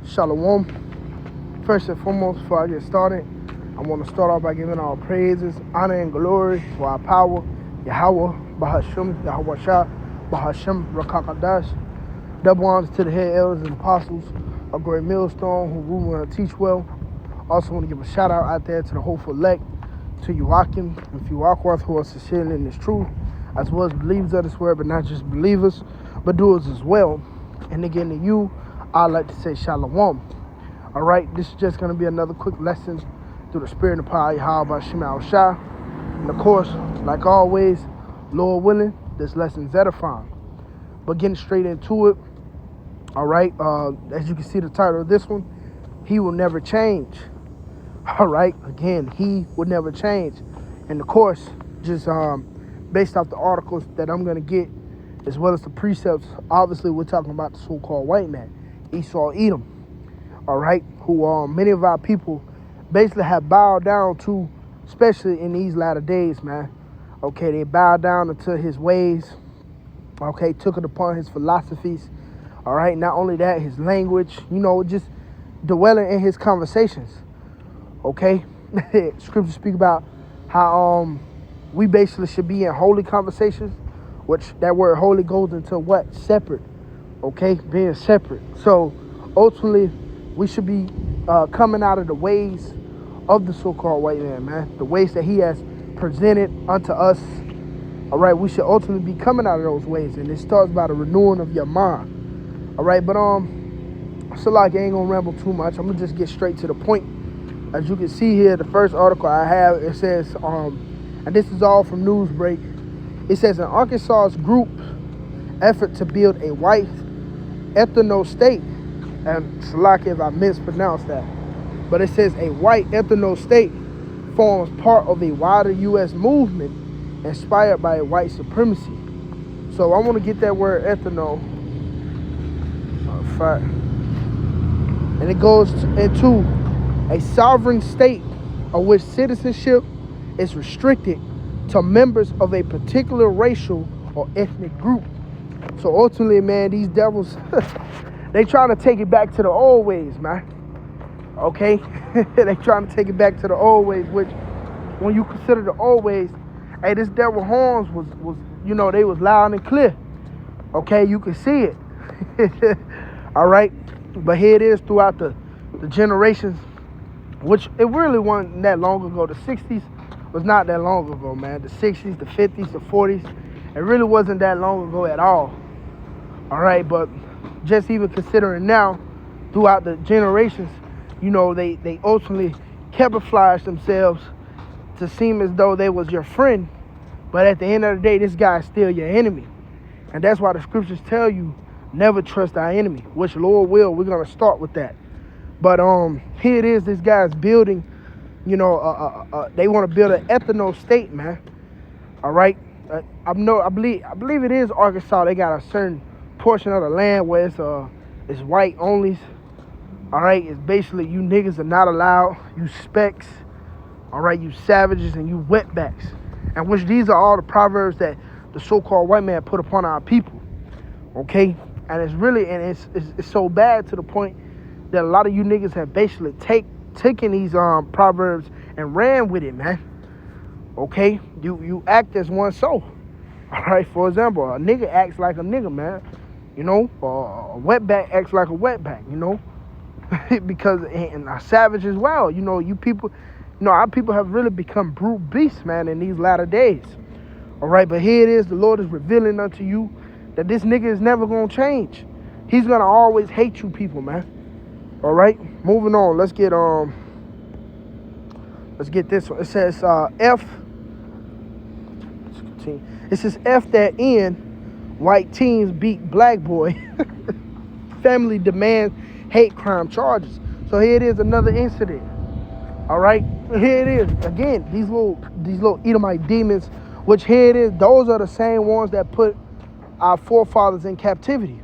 Shalom. First and foremost, before I get started, I want to start off by giving all praises, honor, and glory to our power, Yahawah, bahasham, Rawchaa Bahasham, Rawchaa Qadash. Double honors to the head elders and apostles of Great Millstone who rule and teach well. Also want to give a shout out there to the hopeful elect, to Yahawah and Yahawah who are sincere in this truth, as well as believers of this word, but not just believers, but doers as well. And again, to you, I'd like to say shalom. All right, this is just going to be another quick lesson through the spirit and the power of Yahawashi. And of course, like always, Lord willing, this lesson is edifying. But getting straight into it, all right, as you can see the title of this one, He will never change. All right, again, He will never change. And of course, just based off the articles that I'm going to get, as well as the precepts, obviously we're talking about the so-called white man, Esau Edom, all right, who many of our people basically have bowed down to, especially in these latter days, man. Okay, they bowed down into his ways, okay, took it upon his philosophies, all right, not only that, his language, just dwelling in his conversations, okay. Scriptures speak about how we basically should be in holy conversations, which that word holy goes into what? Separate. Okay, being separate. So ultimately, we should be coming out of the ways of the so-called white man, the ways that he has presented unto us. All right, we should ultimately be coming out of those ways, and it starts by the renewing of your mind. All right, but so like I ain't gonna ramble too much. I'm gonna just get straight to the point. As you can see here, the first article I have, it says, and this is all from Newsbreak. It says, an Arkansas's group effort to build a white ethno state, and Salaki if I mispronounced that, but it says a white ethno state forms part of a wider U.S. movement inspired by white supremacy. So I want to get that word ethno, and it goes into a sovereign state of which citizenship is restricted to members of a particular racial or ethnic group. So ultimately, man, these devils, they trying to take it back to the old ways, man. Okay? They trying to take it back to the old ways, which when you consider the old ways, hey, this devil horns was they was loud and clear. Okay, you can see it. All right? But here it is throughout the generations, which it really wasn't that long ago. The 60s was not that long ago, man. The 60s, the 50s, the 40s, it really wasn't that long ago at all. All right, but just even considering now, throughout the generations, they ultimately camouflaged themselves to seem as though they was your friend, but at the end of the day, this guy is still your enemy. And that's why the scriptures tell you, never trust our enemy, which Lord will, we're going to start with that. But here it is, this guy's building, they want to build an ethno state, man. All right, I believe it is Arkansas. They got a certain portion of the land where it's white only. All right, it's basically you niggas are not allowed, you specks, all right, you savages and you wetbacks, and which these are all the proverbs that the so-called white man put upon our people. Okay, and it's really, and it's so bad to the point that a lot of you niggas have basically taken these proverbs and ran with it, man. Okay, you act as one soul. All right, for example, a nigga acts like a nigga, man. A wetback acts like a wetback, because and a savage as well. You people, our people have really become brute beasts, man, in these latter days. All right, but here it is. The Lord is revealing unto you that this nigga is never gonna change. He's gonna always hate you people, man. All right, moving on. Let's get this one. It says F. Let's continue. It says F that N. White teens beat black boy. Family demands hate crime charges. So here it is, another incident. All right, here it is again. These little Edomite demons, which here it is. Those are the same ones that put our forefathers in captivity.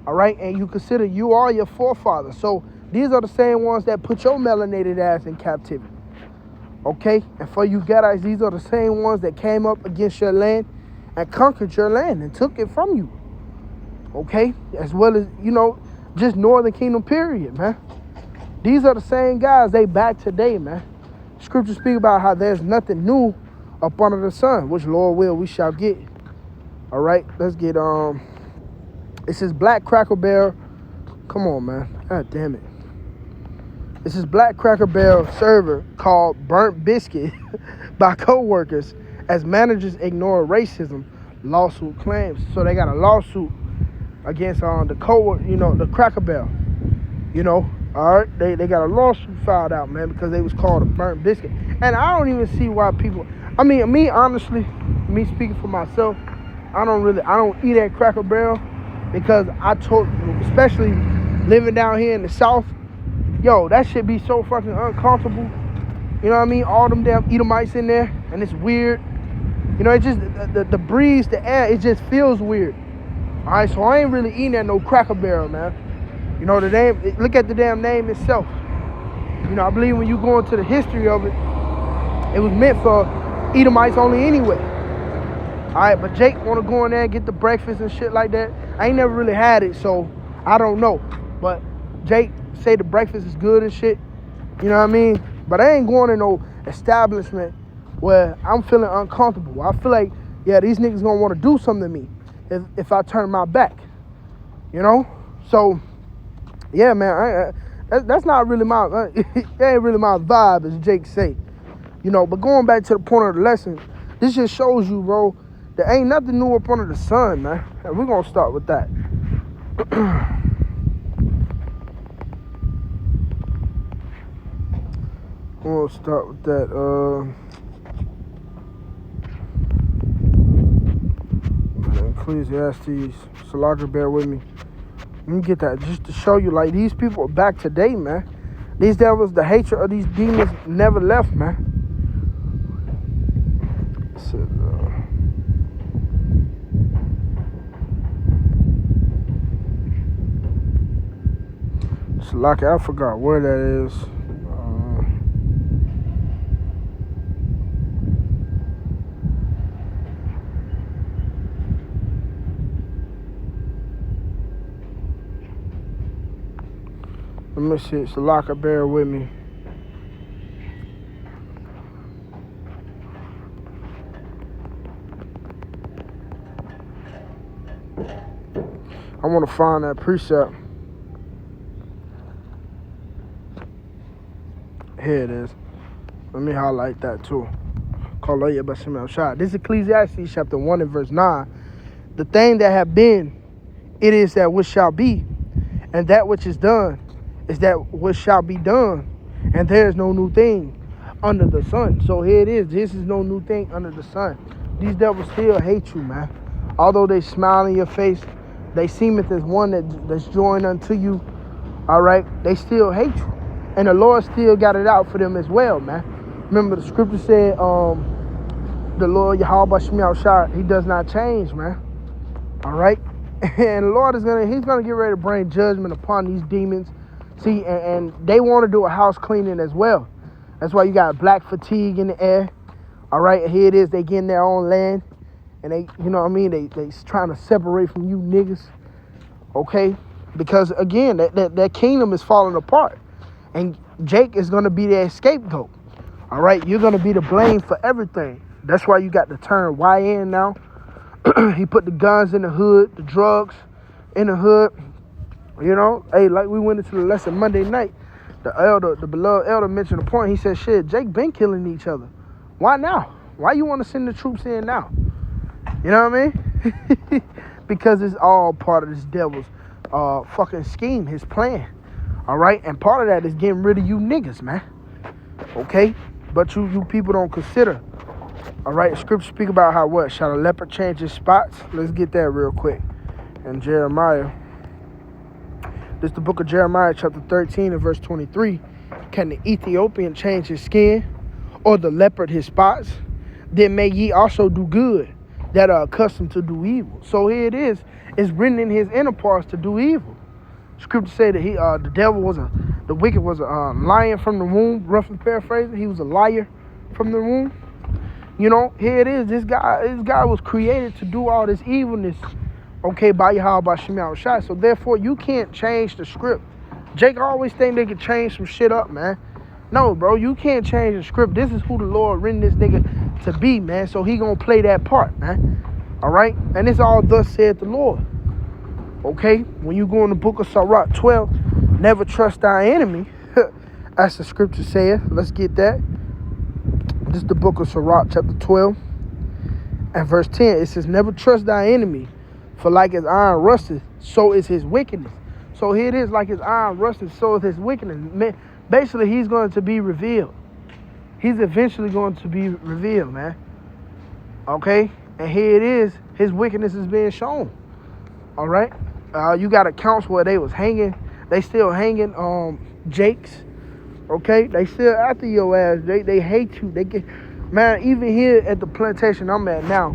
All right, and you consider you are your forefathers. So these are the same ones that put your melanated ass in captivity. Okay, and for you Gadites, these are the same ones that came up against your land and conquered your land and took it from you. Okay, as well as Just Northern Kingdom, period, man. These are the same guys. They back today, man. Scriptures speak about how there's nothing new up under the sun, which Lord will we shall get. All right, let's get it says Black Cracker Barrel. Come on, man. God damn it. This is Black Cracker Barrel server called Burnt Biscuit by co-workers as managers ignore racism lawsuit claims. So they got a lawsuit against the the Cracker Barrel. All right, they got a lawsuit filed out, man, because they was called a burnt biscuit. And I don't even see why people, me honestly, me speaking for myself, I don't eat at Cracker Barrel because especially living down here in the South, yo, that shit be so fucking uncomfortable. You know what I mean? All them damn Edomites in there, and it's weird. It just, the breeze, the air, it just feels weird. All right, so I ain't really eating at no Cracker Barrel, man. The name, look at the damn name itself. I believe when you go into the history of it, it was meant for Edomites only anyway. All right, but Jake want to go in there and get the breakfast and shit like that. I ain't never really had it, so I don't know. But Jake say the breakfast is good and shit. You know what I mean? But I ain't going to no establishment where I'm feeling uncomfortable. I feel like, yeah, these niggas gonna want to do something to me if I turn my back. So, yeah, man, that's not really my, that ain't really my vibe, as Jake say. But going back to the point of the lesson, this just shows you, bro, there ain't nothing new up under the sun, man. And we're gonna start with that. We'll start with that. Ecclesiastes. Salaka, bear with me. Let me get that just to show you, like, these people are back today, man. These devils, the hatred of these demons never left, man. Salaka, I forgot where that is. Let me see. Salaka, bear with me. I want to find that precept. Here it is. Let me highlight that too. This is Ecclesiastes chapter 1 and verse 9. The thing that have been, it is that which shall be, and that which is done is that which shall be done, and there is no new thing under the sun. So here it is. This is no new thing under the sun. These devils still hate you, man. Although they smile in your face, they seemeth as one that's joined unto you. All right, they still hate you, and the Lord still got it out for them as well, man. Remember the scripture said, the Lord Yahawah, he does not change, man. All right, and the Lord he's gonna get ready to bring judgment upon these demons. See, and they want to do a house cleaning as well. That's why you got black fatigue in the air. All right, here it is. They getting their own land, and they, you know what I mean? They trying to separate from you niggas. Okay, because again, that kingdom is falling apart, and Jake is gonna be their scapegoat. All right, you're gonna be the blame for everything. That's why you got the term YN now. He put the guns in the hood, the drugs in the hood. Hey, like we went into the lesson Monday night, the beloved elder mentioned a point. He said, shit, Jake been killing each other. Why now? Why you want to send the troops in now? You know what I mean? Because it's all part of this devil's fucking scheme, his plan. All right? And part of that is getting rid of you niggas, man. Okay? But you people don't consider. All right? Scripture speak about how what? Shall a leopard change his spots? Let's get that real quick. And Jeremiah. This is the book of Jeremiah, chapter 13 and verse 23. Can the Ethiopian change his skin, or the leopard his spots? Then may ye also do good, that are accustomed to do evil. So here it is. It's written in his inner parts to do evil. Scripture say that the wicked was a lion from the womb. Roughly paraphrasing, he was a liar from the womb. Here it is. This guy was created to do all this evilness Okay, by Yahawashi. So therefore, you can't change the script. Jake always think they can change some shit up, man. No, bro, you can't change the script. This is who the Lord written this nigga to be, man. So he gonna play that part, man. All right? And it's all thus said the Lord. Okay? When you go in the book of Sirach 12, never trust thy enemy. As the scripture saith. Let's get that. This is the book of Sirach, chapter 12. And verse 10, it says, never trust thy enemy, for like his iron rusteth, so is his wickedness. So here it is, like his iron rusteth, so is his wickedness. Basically, he's going to be revealed. He's eventually going to be revealed, man. Okay? And here it is, his wickedness is being shown. All right? You got accounts where they was hanging. They still hanging Jakes. Okay? They still after your ass. They hate you. They get... Man, even here at the plantation I'm at now,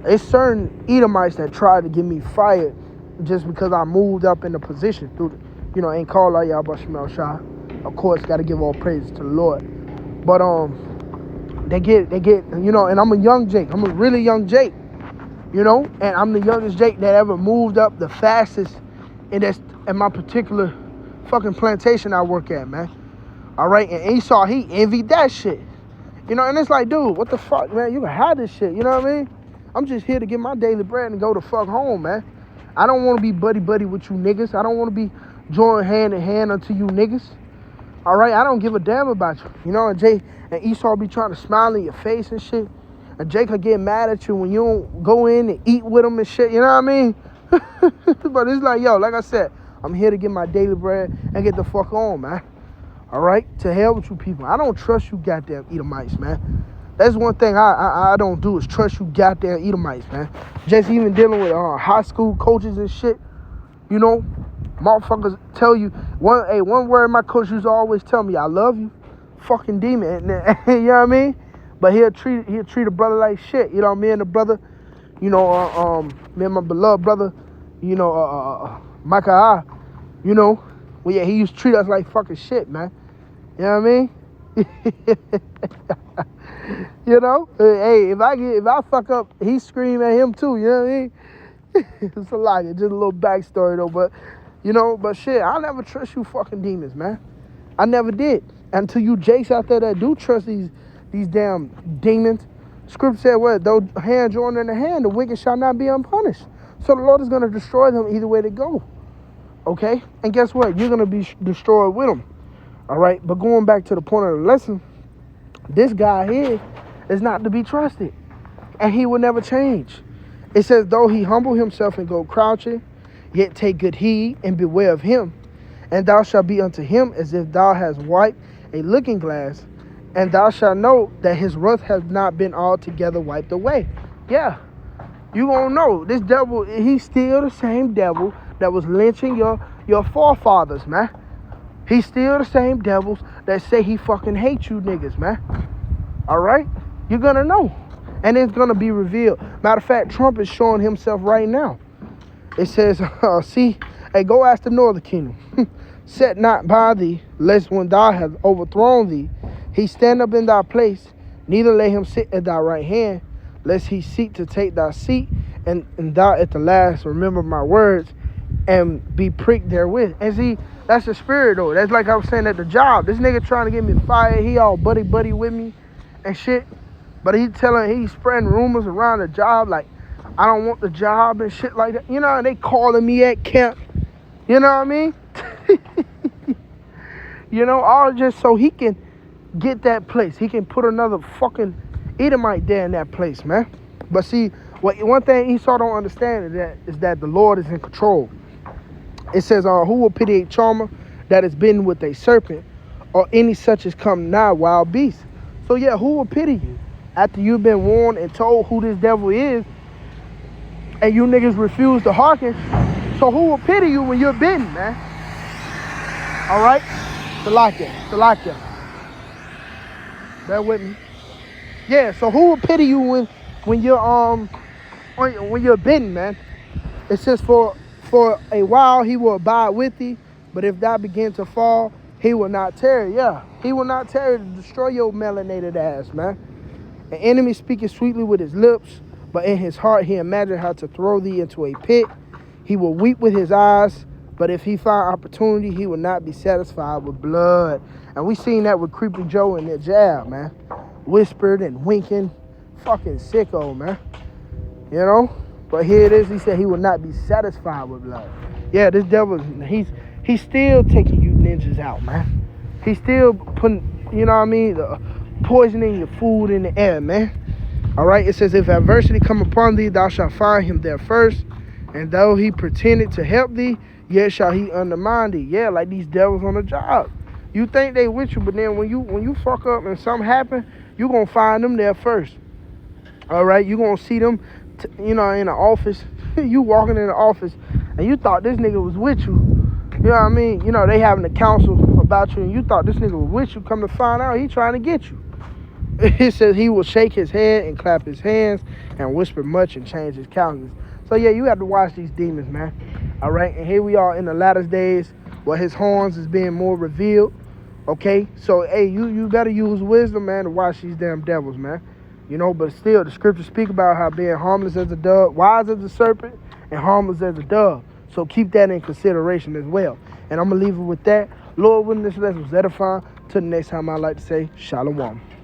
it's certain Edomites that try to get me fired just because I moved up in the position through the, ain't called out Yahawashi. Of course, got to give all praise to the Lord. But they get, and I'm a young Jake. I'm a really young Jake, and I'm the youngest Jake that ever moved up the fastest in my particular fucking plantation I work at, man. All right, and Esau, he envied that shit. And it's like, dude, what the fuck, man? You can have this shit, you know what I mean? I'm just here to get my daily bread and go the fuck home, man. I don't want to be buddy-buddy with you niggas. I don't want to be joined hand in hand unto you niggas. All right? I don't give a damn about you. And Jay and Esau be trying to smile in your face and shit. And Jake will get mad at you when you don't go in and eat with him and shit, you know what I mean? But it's like, yo, like I said, I'm here to get my daily bread and get the fuck on, man. All right? To hell with you people. I don't trust you goddamn Edomites, man. That's one thing I don't do is trust you goddamn Edomites, man. Just even dealing with high school coaches and shit, motherfuckers tell you, one word my coach used to always tell me, I love you, fucking demon. You know what I mean? But he'll treat a brother like shit. Me and the brother, me and my beloved brother, Micah, well, yeah, he used to treat us like fucking shit, man. You know what I mean? Hey, if I fuck up, he scream at him too, you know what I mean? It's a lie, just a little backstory though, but shit, I never trust you fucking demons, man. I never did. Until you Jakes out there that do trust these damn demons. Scripture said what? Though hand joined in the hand, the wicked shall not be unpunished. So the Lord is going to destroy them either way they go. Okay? And guess what? You're going to be destroyed with them. All right? But going back to the point of the lesson, this guy here is not to be trusted. And he will never change. It says, though he humble himself and go crouching, yet take good heed and beware of him. And thou shalt be unto him as if thou hast wiped a looking glass. And thou shalt know that his wrath has not been altogether wiped away. Yeah. You gonna know. This devil, he's still the same devil that was lynching your forefathers, man. He's still the same devils that say he fucking hates you niggas, man. All right? You're gonna know. And it's gonna be revealed. Matter of fact, Trump is showing himself right now. It says, see, hey, go ask the northern kingdom. Set not by thee, lest when thou hast overthrown thee, he stand up in thy place, neither let him sit at thy right hand, lest he seek to take thy seat, and thou at the last remember my words, and be pricked therewith. And see, that's the spirit though. That's like I was saying at the job. This nigga trying to get me fired. He all buddy with me and shit. But he's spreading rumors around the job like, I don't want the job and shit like that. And they calling me at camp. You know what I mean? All just so he can get that place. He can put another fucking Edomite there in that place, man. But see, one thing Esau don't understand is that the Lord is in control. It says, who will pity a charmer that has been with a serpent, or any such as come nigh wild beast? So yeah, who will pity you? After you've been warned and told who this devil is, and you niggas refuse to hearken, so who will pity you when you're bitten, man? All right? Salakia. Bear with me. Yeah, so who will pity you when you're bitten, man? It says, for a while he will abide with thee, but if thou begin to fall, he will not tarry. Yeah, he will not tarry to destroy your melanated ass, man. An enemy speaking sweetly with his lips, But in his heart he imagined how to throw thee into a pit. He will weep with his eyes, but if he find opportunity, he will not be satisfied with blood. And we seen that with Creepy Joe and that jab, man. Whispered and winking. Fucking sicko, man. You know? But here it is, he said he will not be satisfied with blood. Yeah, this devil, he's still taking you ninjas out, man. He's still putting, you know what I mean, poisoning your food in the air, man. All right, it says, if adversity come upon thee, thou shalt find him there first. And though he pretended to help thee, yet shall he undermine thee. Yeah, like these devils on the job. You think they with you, but then when you fuck up and something happen, you going to find them there first. All right, you going to see them, in the office. You walking in the office, and you thought this nigga was with you. You know what I mean? They having a counsel about you, and you thought this nigga was with you. Come to find out, he trying to get you. It says he will shake his head and clap his hands and whisper much and change his countenance. So yeah, you have to watch these demons, man. All right, and here we are in the latter days where his horns is being more revealed. Okay, so hey, you gotta use wisdom, man, to watch these damn devils, man. But still, the scriptures speak about how being harmless as a dove, wise as a serpent, and harmless as a dove. So keep that in consideration as well. And I'm gonna leave it with that. Lord willing, this lesson was edifying. Till the next time, I'd like to say shalom.